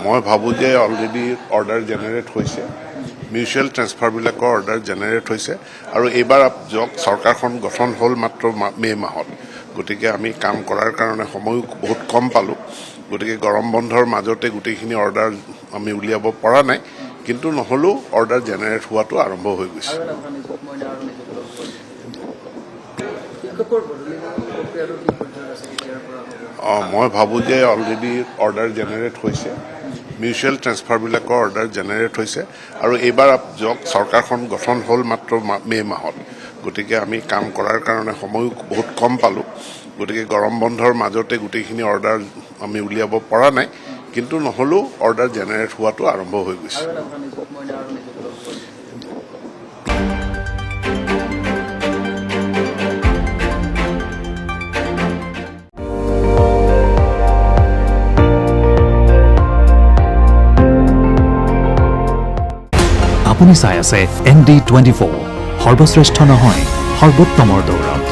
মই ভাবোঁ যে অলৰেডি অৰ্ডাৰ জেনেৰেট হৈছে, মিউচুৱেল ট্ৰেন্সফাৰবিলাকৰ অৰ্ডাৰ জেনেৰেট হৈছে আৰু এইবাৰ চৰকাৰখন গঠন হ'ল মাত্ৰ মে' মাহত। গতিকে আমি কাম কৰাৰ কাৰণে সময়ো বহুত কম পালোঁ। গতিকে গৰম বন্ধৰ মাজতে গোটেইখিনি অৰ্ডাৰ আমি উলিয়াব পৰা নাই, কিন্তু নহ'লেও অৰ্ডাৰ জেনেৰেট হোৱাটো আৰম্ভ হৈ গৈছে। মই ভাবোঁ যে অলৰেডি অৰ্ডাৰ জেনেৰেট হৈছে, মিউচুৱেল ট্ৰেন্সফাৰবিলাকৰ অৰ্ডাৰ জেনেৰেট হৈছে আৰু এইবাৰ চৰকাৰখন গঠন হ'ল মাত্ৰ মে' মাহত। গতিকে আমি কাম কৰাৰ কাৰণে সময়ো বহুত কম পালোঁ। গতিকে গৰম বন্ধৰ মাজতে গোটেইখিনি অৰ্ডাৰ আমি উলিয়াব পৰা নাই, কিন্তু নহ'লেও অৰ্ডাৰ জেনেৰেট হোৱাটো আৰম্ভ হৈ গৈছে। আপুনি চাই আছে ND24, সৰ্বশ্ৰেষ্ঠ নহয় সৰ্বোত্তমৰ দৌৰত।